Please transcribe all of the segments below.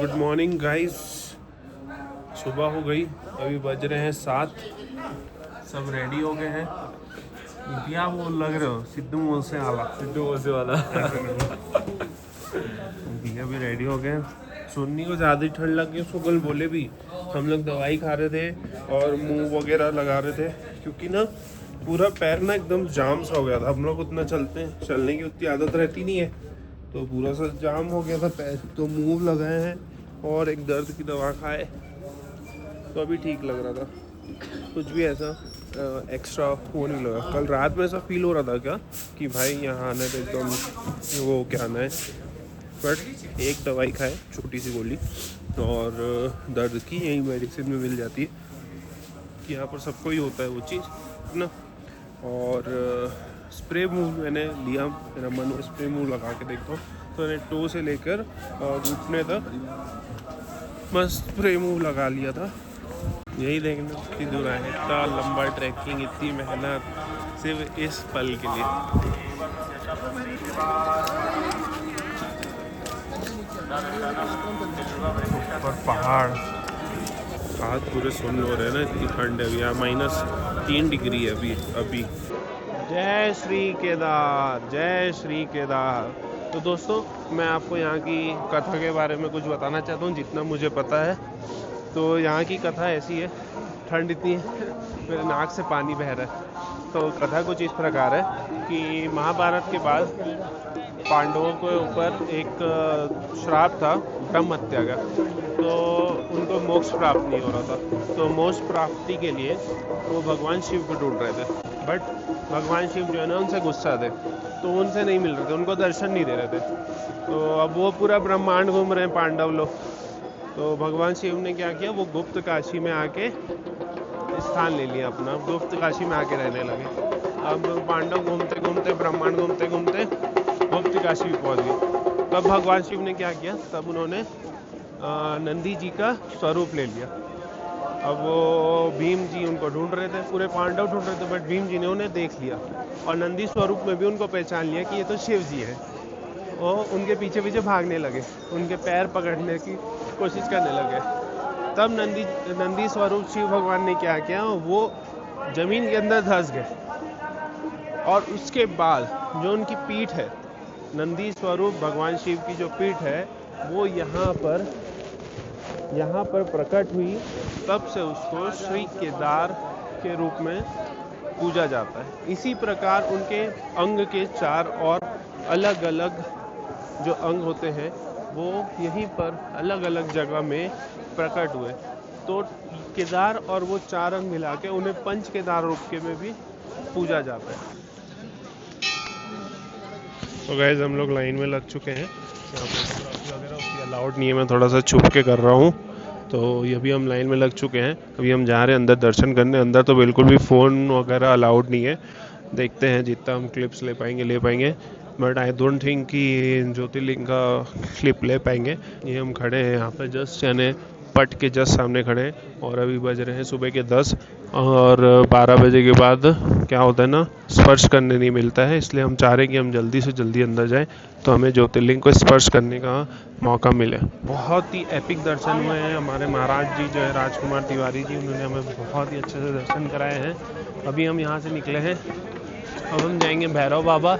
Good morning guys. सुबह हो गई, अभी बज रहे हैं 7। सब रेडी हो गए हैं। क्या वो लग रहे हो सिद्धू मूसे वाला। भैया भी रेडी हो गए हैं। सुन्नी को ज़्यादा ही ठंड लग गई, उसको कल बोले भी। हम लोग दवाई खा रहे थे और मुंह वगैरह लगा रहे थे, क्योंकि ना पूरा पैर ना एकदम जाम सा हो गया था। हम लोग उतना चलते हैं, चलने की उतनी आदत रहती नहीं है, तो पूरा सा जाम हो गया था पैर। तो मूव लगाए हैं और एक दर्द की दवा खाए, तो अभी ठीक लग रहा था। कुछ भी ऐसा एक्स्ट्रा वो नहीं लगा। कल रात में ऐसा फील हो रहा था क्या कि भाई यहाँ आने तो एकदम वो क्या आना है, बट एक दवाई खाए, छोटी सी गोली, और दर्द की यही मेडिसिन में मिल जाती है कि यहाँ पर सबको ही होता है वो चीज़, है ना। और स्प्रे मूव मैंने लिया, मेरा मन स्प्रे मूव लगा के देखता हूँ। तो मैंने टो से लेकर घुटने तक बस स्प्रे मूव लगा लिया था। यही देखना कितनी दूर है, इतना लंबा ट्रैकिंग, इतनी मेहनत सिर्फ इस पल के लिए। और पहाड़, हाथ पूरे सुन हो रहे हैं ना, इतनी ठंड है अभी। यहाँ -3 डिग्री है अभी। जय श्री केदार, जय श्री केदार। तो दोस्तों, मैं आपको यहाँ की कथा के बारे में कुछ बताना चाहता हूँ, जितना मुझे पता है। तो यहाँ की कथा ऐसी है, ठंड इतनी है मेरे नाक से पानी बह रहा है। तो कथा कुछ इस प्रकार है कि महाभारत के बाद पांडवों के ऊपर एक श्राप था, ब्रह्म हत्या का। तो उनको मोक्ष प्राप्त नहीं हो रहा था, तो मोक्ष प्राप्ति के लिए वो भगवान शिव को ढूंढ रहे थे। बट भगवान शिव जो है ना, उनसे गुस्सा थे, तो उनसे नहीं मिल रहे थे, उनको दर्शन नहीं दे रहे थे। तो अब वो पूरा ब्रह्मांड घूम रहे हैं पांडव लोग। तो भगवान शिव ने क्या किया, वो गुप्त काशी में आके स्थान ले लिया अपना, गुप्त काशी में आके रहने लगे। अब पांडव घूमते घूमते, ब्रह्मांड घूमते घूमते गुप्त काशी भी पहुँच गए। तब भगवान शिव ने क्या किया, तब उन्होंने नंदी जी का स्वरूप ले लिया। अब वो भीम जी उनको ढूंढ रहे थे, पूरे पांडव ढूंढ रहे थे, बट भीम जी ने उन्हें देख लिया और नंदी स्वरूप में भी उनको पहचान लिया कि ये तो शिव जी है। और उनके पीछे पीछे भागने लगे, उनके पैर पकड़ने की कोशिश करने लगे। तब नंदी स्वरूप शिव भगवान ने क्या किया, वो जमीन के अंदर धंस गए। और उसके बाद जो उनकी पीठ है, नंदी स्वरूप भगवान शिव की जो पीठ है, वो यहाँ पर प्रकट हुई। तब से उसको श्री केदार के रूप में पूजा जाता है। इसी प्रकार उनके अंग के 4 और अलग अलग जो अंग होते हैं, वो यहीं पर अलग अलग जगह में प्रकट हुए। तो केदार और वो 4 अंग मिला के उन्हें पंच केदार रूप के में भी पूजा जाता है। तो गाइस, हम लोग लाइन में लग चुके हैं। यहाँ पर वगैरह उसकी अलाउड नहीं है, मैं थोड़ा सा छुप के कर रहा हूँ। तो ये भी हम लाइन में लग चुके हैं। अभी हम जा रहे हैं अंदर दर्शन करने। अंदर तो बिल्कुल भी फ़ोन वगैरह अलाउड नहीं है। देखते हैं जितना हम क्लिप्स ले पाएंगे। बट आई डोंट थिंक कि ज्योतिर्लिंग का क्लिप ले पाएंगे। ये हम खड़े हैं यहाँ पे जस्ट, यानी पट के जस्ट सामने खड़े हैं। और अभी बज रहे हैं सुबह के 10, और 12 बजे के बाद क्या होता है ना, स्पर्श करने नहीं मिलता है। इसलिए हम चाह रहे हैं कि हम जल्दी से जल्दी अंदर जाएं, तो हमें ज्योतिर्लिंग को स्पर्श करने का मौका मिले। बहुत ही एपिक दर्शन हुए हैं। हमारे महाराज जी जो है राजकुमार तिवारी जी, उन्होंने हमें बहुत ही अच्छे से दर्शन कराए हैं। अभी हम यहाँ से निकले हैं, अब हम जाएंगे भैरव बाबा,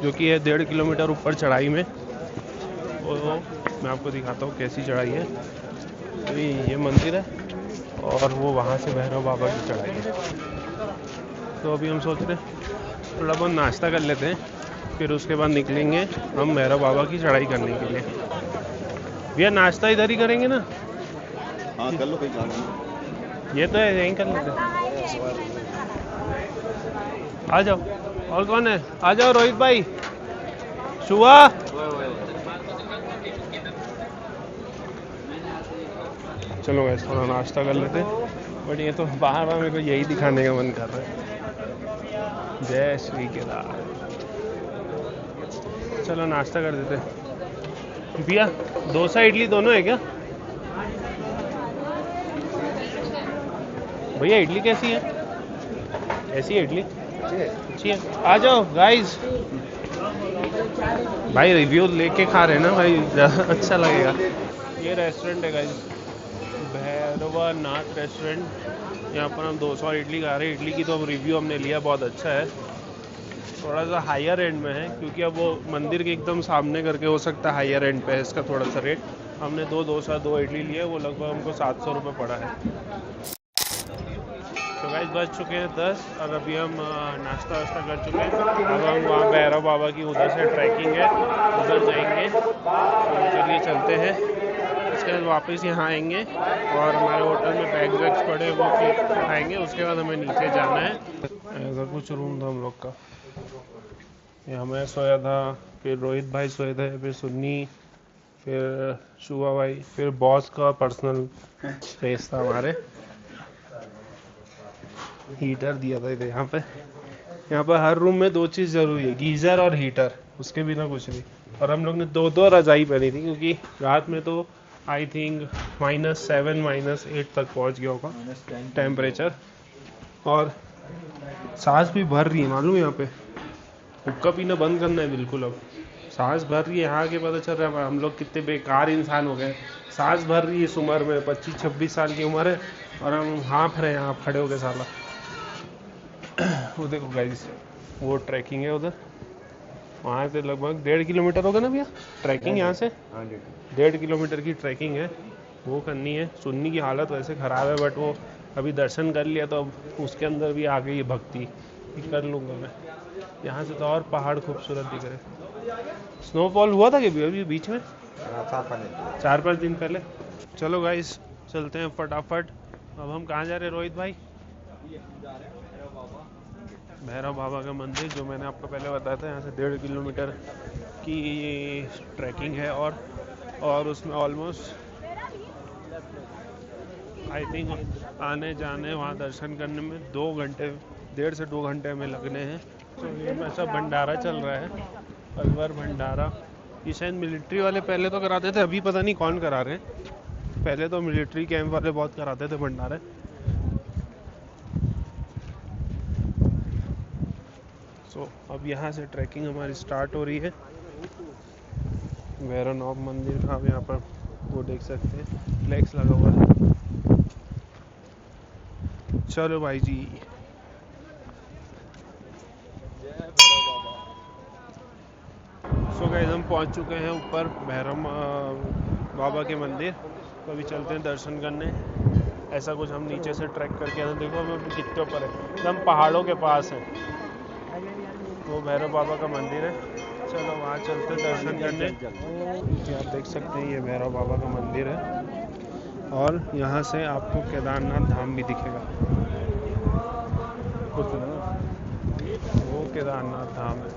जो कि है 1.5 किलोमीटर ऊपर चढ़ाई में। तो मैं आपको दिखाता हूँ कैसी चढ़ाई है। तो ये मंदिर है और वो वहाँ से भैरव बाबा की चढ़ाई है। तो अभी हम सोच रहे हैं थोड़ा बहुत नाश्ता कर लेते हैं, फिर उसके बाद निकलेंगे हम भैरव बाबा की चढ़ाई करने के लिए। भैया नाश्ता इधर ही करेंगे ना? हाँ कर लो, कहीं ये तो है, यहीं कर लेते हैं। आ जाओ। और कौन है? आ जाओ रोहित भाई, शुआ। चलो गैस, थोड़ा नाश्ता कर लेते हैं। बट ये तो बार मेरे को यही दिखाने का मन कर रहा है। जय श्री केदार। चलो नाश्ता कर देते हैं। भैया डोसा इडली दोनों है क्या? भैया इडली कैसी है? ऐसी है इडली? अच्छी है। आ जाओ गाइस। भाई रिव्यू लेके खा रहे हैं ना भाई, ज़्यादा अच्छा लगेगा। ये रेस्टोरेंट है गाइस, भैरवनाथ रेस्टोरेंट। यहाँ पर हम 200 इडली खा रहे हैं। इडली की तो रिव्यू हमने लिया, बहुत अच्छा है। थोड़ा सा हायर एंड में है क्योंकि अब वो मंदिर के एकदम सामने करके हो सकता है हायर एंड पे है इसका थोड़ा सा रेट। हमने 2 डोसा 2 इडली लिए, वो लगभग हमको 700 रुपये पड़ा है। तो गाइस बज चुके हैं 10 और अभी हम नाश्ता वाश्ता कर चुके हैं। अब हम वहाँ भैरव बाबा की उधर से ट्रैकिंग है, उधर जाएंगे। तो चलिए चलते हैं। उसके बाद वापस यहाँ आएंगे और हमारे होटल में बैग वैग्स पड़े वो उठाएंगे। उसके बाद हमें नीचे जाना है। ऐसा कुछ रूम था हम लोग का। यहाँ मैं सोया था, फिर रोहित भाई सोए थे, फिर सुन्नी, फिर शुभा भाई, फिर बॉस का पर्सनल स्पेस था हमारे। हीटर दिया था इधर यहाँ पे। यहाँ पर हर रूम में 2 चीज़ जरूरी है, गीज़र और हीटर, उसके बिना कुछ नहीं। और हम लोग ने 2 रजाई पहनी थी क्योंकि रात में तो आई थिंक -7 -8 तक पहुँच गया होगा टेम्परेचर। और सांस भी भर रही है मालूम है। यहाँ पे हुक्का पीना बंद करना है बिल्कुल। अब सांस भर रही है, यहाँ के पता चल रहा है हम लोग कितने बेकार इंसान हो गए। सांस भर रही है इस उम्र में, 25-26 साल की उम्र है और हम हाँफ रहे हैं यहाँ खड़े हो गए साला। वो देखो गाइस, वो ट्रैकिंग है उधर, वहाँ से लगभग 1.5 किलोमीटर होगा ना भैया ट्रैकिंग। यहाँ से 1.5 किलोमीटर की ट्रैकिंग है, वो करनी है। सुन्नी की हालत वैसे ख़राब है बट वो अभी दर्शन कर लिया तो अब उसके अंदर भी आ गई भक्ति, कर लूँगा मैं। यहाँ से तो और पहाड़ खूबसूरत दिख रहे। स्नोफॉल हुआ था कि अभी बीच में 4-5 दिन पहले। चलो गाइस चलते हैं फटाफट। अब हम कहाँ जा रहे हैं रोहित भाई? भैरव बाबा का मंदिर, जो मैंने आपको पहले बताया था। यहाँ से 1.5 किलोमीटर की ट्रैकिंग है और उसमें ऑलमोस्ट आई थिंक आने जाने वहाँ दर्शन करने में 2 घंटे, 1.5 से 2 घंटे हमें लगने हैं। तो ये ऐसा भंडारा चल रहा है, अलवर भंडारा। ये शायद मिलिट्री वाले पहले तो कराते थे, अभी पता नहीं कौन करा रहे हैं। पहले तो मिलिट्री कैंप वाले बहुत कराते थे भंडारे। सो अब यहाँ से ट्रैकिंग हमारी स्टार्ट हो रही है भैरवनाथ मंदिर का। आप यहाँ पर वो देख सकते हैं, फ्लैक्स लगा हुआ है। चलो भाई जी। सो गाइस हम पहुँच चुके हैं ऊपर भैरव बाबा के मंदिर। तो अभी चलते हैं दर्शन करने। ऐसा कुछ हम नीचे से ट्रैक करके आए। देखो हमें कितने ऊपर है, एकदम पहाड़ों के पास है। वो भैरव बाबा का मंदिर है। चलो वहाँ चलते हैं दर्शन करने। ये आप देख सकते हैं, ये भैरव बाबा का मंदिर है और यहाँ से आपको केदारनाथ धाम भी दिखेगा। वो केदारनाथ धाम है।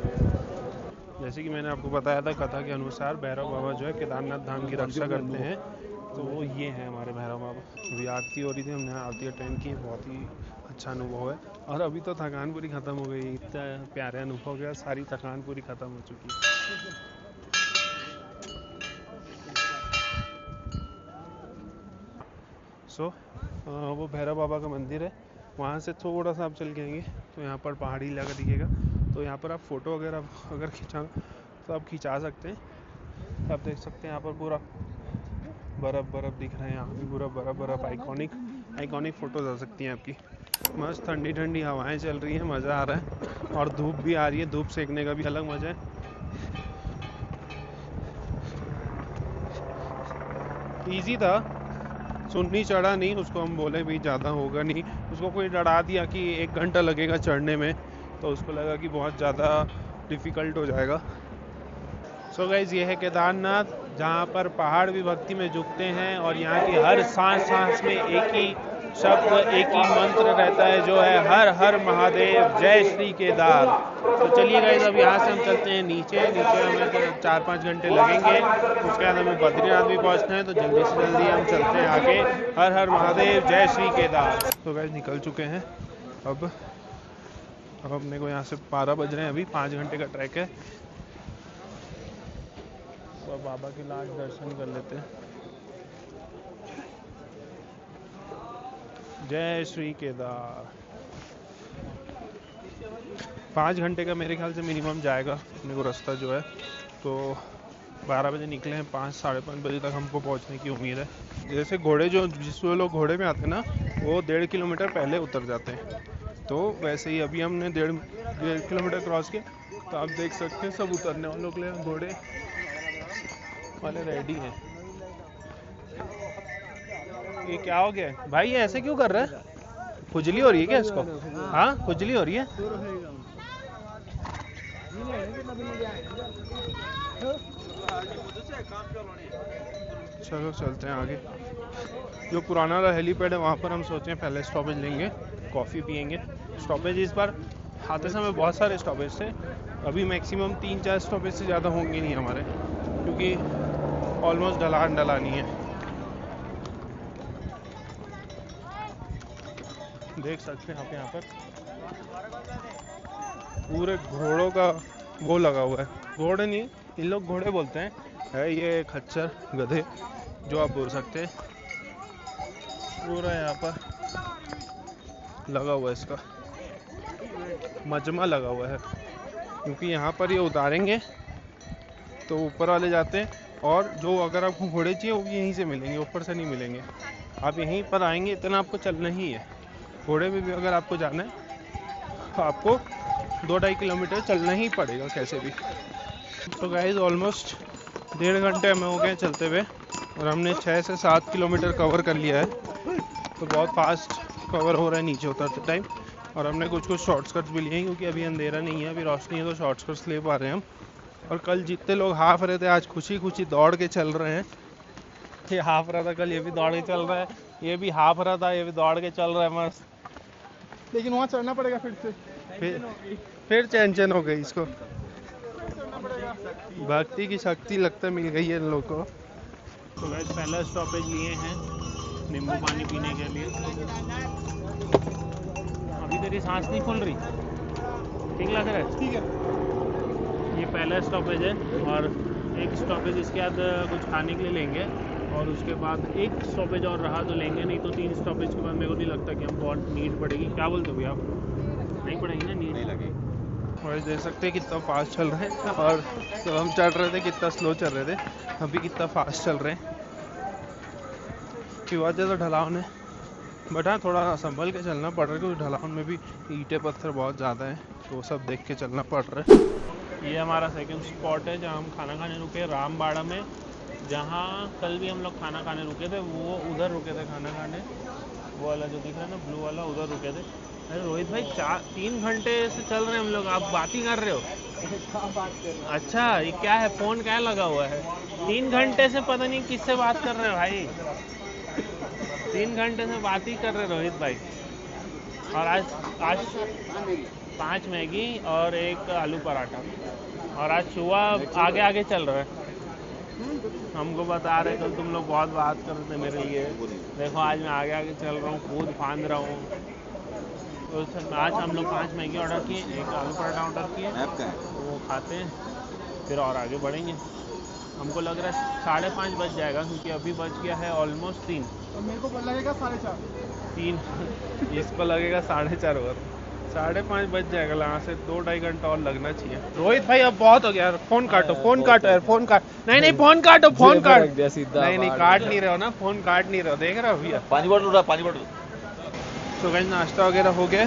जैसे कि मैंने आपको बताया था, कथा के अनुसार भैरव बाबा जो है केदारनाथ धाम की रक्षा करते हैं। तो वो ये है हमारे भैरव बाबा। अभी आरती हो रही थी, हमने आरती अटेंड की, बहुत ही अच्छा अनुभव है। और अभी तो थकान पूरी ख़त्म हो गई, इतना प्यारे अनुभव गया, सारी थकान पूरी ख़त्म हो चुकी है। सो वो भैरव बाबा का मंदिर है। वहाँ से थोड़ा सा आप चल के आएंगे तो यहाँ पर पहाड़ी इलाका दिखेगा। तो यहाँ पर आप फ़ोटो वगैरह अगर खिंचा तो आप खिंचा सकते हैं। आप देख सकते हैं यहाँ पर पूरा बर्फ़ दिख रहा है। यहाँ भी पूरा बर्फ़ आइकॉनिक फ़ोटोज़ आ सकती हैं आपकी। मस्त ठंडी ठंडी हवाएं चल रही हैं, मज़ा आ रहा है। और धूप भी आ रही है, धूप सेकने का भी अलग मज़ा है। ईजी था, सुन्नी चढ़ा नहीं, उसको हम बोले भी ज़्यादा होगा नहीं। उसको कोई डरा दिया कि 1 घंटा लगेगा चढ़ने में, तो उसको लगा कि बहुत ज़्यादा डिफ़िकल्ट हो जाएगा। सो गाइस ये है केदारनाथ, जहाँ पर पहाड़ भी भक्ति में झुकते हैं और यहाँ की हर सांस में एक ही शब्द, एक ही मंत्र रहता है, जो है हर हर महादेव, जय श्री केदार। तो चलिए गाइस अब यहाँ से हम चलते हैं नीचे हमें 4-5 घंटे लगेंगे। उसके बाद हमें बद्रीनाथ भी पहुँचना है, तो जल्दी से जल्दी हम चलते हैं आगे। हर हर महादेव, जय श्री केदार। तो गाइस निकल चुके हैं अब अपने को यहाँ से 12 बज रहे हैं, अभी 5 घंटे का ट्रैक है। तो बाबा के लास्ट दर्शन कर लेते हैं। जय श्री केदार। 5 घंटे का मेरे ख्याल से मिनिमम जाएगा अपने को रास्ता जो है। तो 12 बजे निकले हैं, 5 साढ़े 5 बजे तक हमको पहुंचने की उम्मीद है। जैसे घोड़े जो जिस लोग घोड़े में आते हैं ना, वो 1.5 किलोमीटर पहले उतर जाते हैं। तो वैसे ही अभी हमने 1.5 किलोमीटर क्रॉस किया, तो आप देख सकते हैं सब उतरने वालों के लिए घोड़े वाले रेडी हैं। ये क्या हो गया भाई, ये ऐसे क्यों कर रहा है? खुजली हो रही है क्या इसको? हाँ, खुजली हो रही है। चलो चलते हैं आगे। जो पुराना हेलीपैड है वहाँ पर हम सोचे हैं पहले स्टॉपेज लेंगे, कॉफ़ी पियेंगे। स्टॉपेज इस बार आते समय बहुत सारे स्टॉपेज थे, अभी मैक्सिमम 3-4 स्टॉपेज से ज़्यादा होंगे नहीं हमारे, क्योंकि ऑलमोस्ट ढलानी है। देख सकते हैं आप यहाँ पर पूरे घोड़ों का वो लगा हुआ है। घोड़े नहीं, इन लोग घोड़े बोलते हैं, है ये खच्चर गधे जो आप बोल सकते हैं। पूरा यहाँ पर लगा हुआ है, इसका मजमा लगा हुआ है, क्योंकि यहाँ पर ये उतारेंगे तो ऊपर वाले जाते हैं, और जो अगर आपको घोड़े चाहिए वो भी यहीं से मिलेंगे, ऊपर से नहीं मिलेंगे। आप यहीं पर आएंगे, इतना आपको चलना ही है। घोड़े में भी अगर आपको जाना है तो आपको 2-2.5 किलोमीटर चलना ही पड़ेगा कैसे भी। तो गाइस ऑलमोस्ट 1.5 घंटे हमें हो गए चलते हुए, और हमने 6 से 7 किलोमीटर कवर कर लिया है। तो बहुत फास्ट कवर हो रहा है नीचे उतरते टाइम। और हमने कुछ शॉर्टकट्स भी लिए हैं, क्योंकि अभी अंधेरा नहीं है, अभी रोशनी है, तो शॉर्टकट्स ले पा रहे हैं हम। और कल जितने लोग हाफ रहे थे, आज खुशी खुशी दौड़ के चल रहे हैं। ये हाफ रहा था कल, ये भी दौड़ के चल रहा है। ये भी हाफ रहा था, ये भी दौड़ के चल रहा है मस्त। लेकिन वहाँ चढ़ना पड़ेगा फिर से, फिर चैन हो गई इसको। भक्ति की शक्ति लगता मिल गई है इन लोगों को। तो गाइस पहला स्टॉपेज लिए हैं नींबू पानी पीने के लिए। अभी तेरी सांस नहीं फूल रही? ठीक लग रहा है? ठीक है। ये पहला स्टॉपेज है, और एक स्टॉपेज इसके बाद कुछ खाने के लिए लेंगे, और उसके बाद एक स्टॉपेज और रहा तो लेंगे, नहीं तो 3 स्टॉपेज के बाद मेरे को नहीं लगता कि हम बहुत नीड पड़ेगी। क्या बोलते हो भैया आप? नहीं पड़ेगी ना नीड? नहीं लगी। और देख सकते हैं कितना फास्ट चल रहे हैं, और जब हम चढ़ रहे थे कितना स्लो चल रहे थे, अभी कितना फास्ट चल रहे हैं। की वजह तो ढलान है, बट हाँ थोड़ा संभल के चलना पड़ रहा है, क्योंकि ढलान में भी ईंटें पत्थर बहुत ज़्यादा है, तो वो सब देख के चलना पड़ रहा है। ये हमारा सेकंड स्पॉट है जहाँ हम खाना खाने रुके, रामबाड़ा में। जहाँ कल भी हम लोग खाना खाने रुके थे, वो उधर रुके थे खाना खाने, वो वाला जो दिख रहा है ना ब्लू वाला, उधर रुके थे। अरे रोहित भाई 3 घंटे से चल रहे हैं हम लोग, आप बात ही कर रहे हो? अच्छा, ये क्या है, फ़ोन क्या लगा हुआ है? 3 घंटे से पता नहीं किससे बात कर रहे हो भाई। 3 घंटे से बात ही कर रहे रोहित भाई। और आज 5 मैगी और 1 आलू पराठा, और आज सुबह आगे चल रहा है। हमको बता रहे कल तुम लोग बहुत बात कर रहे थे मेरे लिए, देखो आज मैं आगे चल रहा हूँ, कूद फांद रहा हूँ। तो आज हम लोग 5 मैगी ऑर्डर किए, 1 आलू पराठा ऑर्डर किए, तो वो खाते हैं फिर और आगे बढ़ेंगे। हमको लग रहा है 5:30 बज जाएगा, क्योंकि अभी बज गया है ऑलमोस्ट 3। और मेरे को लगेगा 4:30। 3 इसको लगेगा 4:30 और 5:30 बज जाएगा। यहाँ से 2-2.5 घंटा और लगना चाहिए। रोहित भाई अब बहुत हो गया, फोन काटो, फोन काटो यार, फोन काट। नहीं फोन काटो, फोन काट। नहीं काट नहीं रहे हो ना, फोन काट नहीं रहे हो, देख रहे हो भैया। पानी बॉटल उठा, पानी बॉटल। तो गाइस नाश्ता वगैरह हो गया।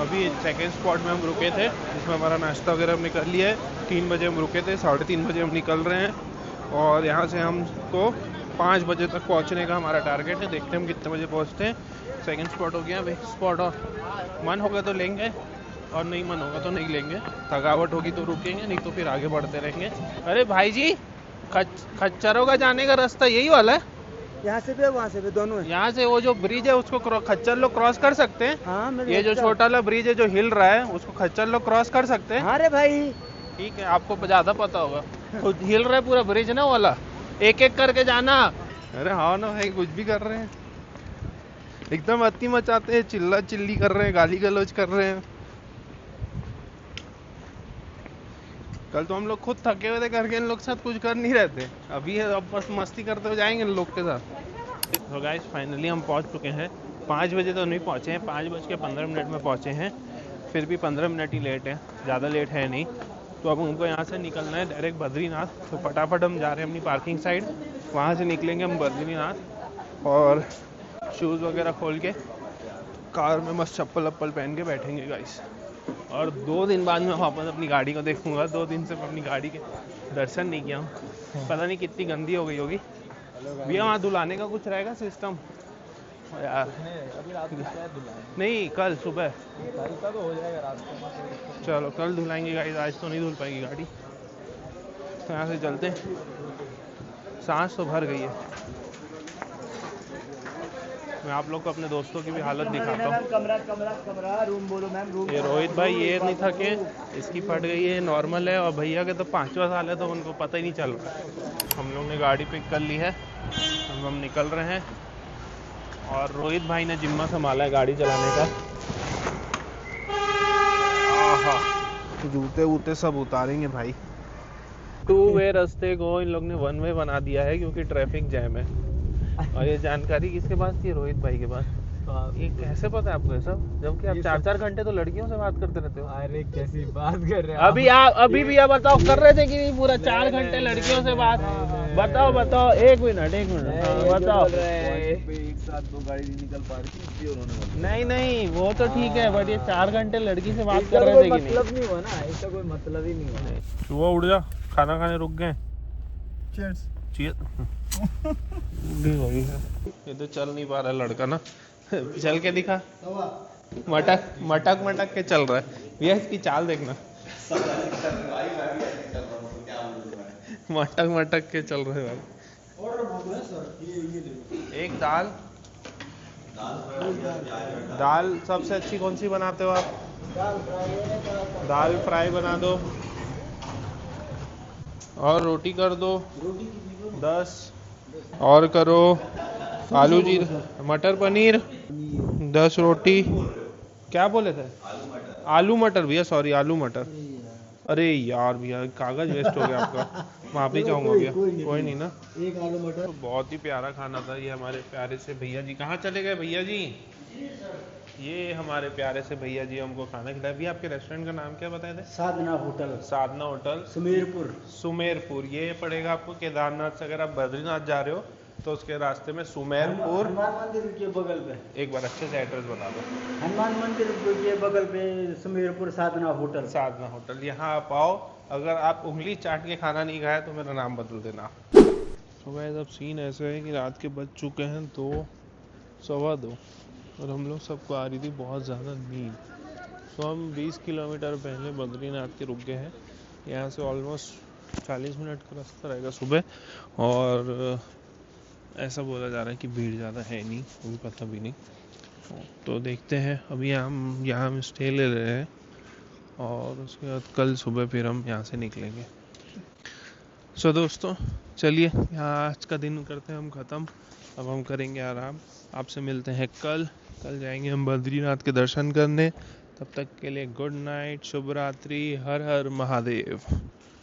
अभी सेकंड स्पॉट में हम रुके थे, जिसमें हमारा नाश्ता वगैरह हमने कर लिया है। 3 बजे हम रुके थे, 3:30 बजे हम निकल रहे हैं, और यहाँ से हमको 5 बजे तक पहुँचने का हमारा टारगेट है। देखते हैं हम कितने बजे पहुँचते हैं। सेकंड स्पॉट हो गया, अब एक स्पॉट और मन होगा तो लेंगे, और नहीं मन होगा तो नहीं लेंगे। थकावट होगी तो रुकेंगे, नहीं तो फिर आगे बढ़ते रहेंगे। अरे भाई जी, खच्चरों का जाने का रास्ता यही वाला है? यहाँ से भी वहाँ से भी, दोनों है। यहाँ से वो जो ब्रिज है उसको खच्चर लोग क्रॉस कर सकते हैं? हाँ, ये जो छोटा वाला ब्रिज है जो हिल रहा है, उसको खच्चर लोग क्रॉस कर सकते हैं? हाँ रे भाई, ठीक है, आपको ज्यादा पता होगा। खुद हिल रहा है पूरा ब्रिज ना वाला, एक एक करके जाना। अरे हाँ ना भाई, कुछ भी कर रहे हैं, एकदम अति मचाते हैं, चिल्ला चिल्ली कर रहे हैं, गाली गलौज कर रहे हैं। कल तो हम लोग खुद थके हुए थे करके, इन लोग के साथ कुछ कर नहीं रहते। अभी अब बस मस्ती करते हुए जाएंगे इन लोग के साथ। तो गाइस फाइनली हम पहुंच चुके हैं। 5 बजे तो नहीं पहुंचे हैं, 5:15 में पहुंचे हैं। फिर भी 15 मिनट ही लेट है, ज़्यादा लेट है नहीं। तो अब हमको यहाँ से निकलना है डायरेक्ट बद्रीनाथ। तो फटाफट हम जा रहे हैं अपनी पार्किंग साइड, वहाँ से निकलेंगे हम बद्रीनाथ और शूज़ वगैरह खोल के कार में मस्त चप्पल वप्पल पहन के बैठेंगे गाइस। और 2 दिन बाद मैं वापस अपनी गाड़ी को देखूंगा। 2 दिन से मैं अपनी गाड़ी के दर्शन नहीं किया हूँ, पता नहीं कितनी गंदी हो गई होगी। भैया वहाँ धुलाने का कुछ रहेगा सिस्टम यार? नहीं, कल सुबह तो हो जाएगा रात को। चलो कल धुलाएंगे गाइस, आज तो नहीं धुल पाएगी गाड़ी। तो यहाँ से चलते हैं, सांस तो भर गई है। मैं आप लोग को अपने दोस्तों की भी हालत दिखाता हूँ। कमरा रूम बोलो मैम, रूम। ये रोहित भाई ये नहीं थके, इसकी फट गई है, नॉर्मल है। और भैया के तो 5वां साल है तो उनको पता ही नहीं चल रहा है। हम लोग ने गाड़ी पिक कर ली है, अब हम निकल रहे हैं। और रोहित भाई ने जिम्मा संभाला है गाड़ी चलाने का। आहा, जूते वूते सब उतारेंगे भाई। 2 वे रास्ते को इन लोग ने 1 वे बना दिया है क्योंकि ट्रैफिक जैम है। और ये जानकारी किसके पास थी? रोहित भाई के पास। ये कैसे पता है आपको ये सब, जबकि आप 4-4 घंटे तो लड़कियों से बात करते रहते हो? अरे कैसी बात कर रहे हैं अभी भी आप बताओ, कर रहे थे कि नहीं पूरा 4 घंटे लड़कियों से बात? बताओ 1 मिनट बताओ। एक साथ 2 गाड़ी नहीं निकल पा रही थी इसलिए उन्होंने नहीं वो तो ठीक है, बट ये 4 घंटे लड़की से बात कर रहे थे कि नहीं? मतलब नहीं हुआ ना, इसका कोई मतलब ही नहीं हुआ। सुबह उठ जा, खाना खाने रुक गए। चीयर्स। ये तो चल नहीं पा रहा है लड़का ना, चल के दिखा। मटक के चल रहा है भैया, इसकी चाल देखना। मटक के चल रहे भाई। एक दाल सबसे अच्छी कौन सी बनाते हो आप? दाल फ्राई बना दो और रोटी कर दो 10 और करो आलू जीरा मटर पनीर 10 रोटी। क्या बोले थे? आलू मटर भैया, सॉरी आलू मटर। अरे यार भैया कागज वेस्ट हो गया आपका, माफी चाहूंगा भैया। कोई नहीं ना, एक आलू मटर। तो बहुत ही प्यारा खाना था ये हमारे प्यारे से भैया जी। कहाँ चले गए भैया जी? ये हमारे प्यारे से भैया जी हमको खाना खिलाया। भैया आपके रेस्टोरेंट का नाम क्या बताए थे? साधना होटल। साधना होटल सुमेरपुर। ये पड़ेगा आपको केदारनाथ से, अगर आप बद्रीनाथ जा रहे हो तो उसके रास्ते में सुमेरपुर, हनुमान मंदिर के बगल पे। एक बार अच्छे से एड्रेस बता दो। हनुमान मंदिर के बगल पे सुमेरपुर साधना होटल। यहाँ आप आओ, अगर आप उंगली चाट के खाना नहीं खाया तो मेरा नाम बदल देना। तो गाइस अब सीन ऐसे है कि रात के बज चुके हैं 2 सवा 2 और हम लोग सबको आ रही थी बहुत ज़्यादा नींद। तो हम 20 किलोमीटर पहले बद्रीनाथ के रुक गए हैं। यहाँ से ऑलमोस्ट 40 मिनट का रास्ता रहेगा सुबह। और ऐसा बोला जा रहा है कि भीड़ ज़्यादा है नहीं, वो भी पता भी नहीं। तो देखते हैं, अभी हम यहाँ स्टे ले रहे हैं और उसके बाद कल सुबह फिर हम यहाँ से निकलेंगे। सो दोस्तों चलिए, यहाँ आज का दिन करते हैं हम ख़त्म। अब हम करेंगे आराम, आपसे मिलते हैं कल जाएंगे हम बद्रीनाथ के दर्शन करने। तब तक के लिए गुड नाइट, शुभ रात्रि, हर हर महादेव।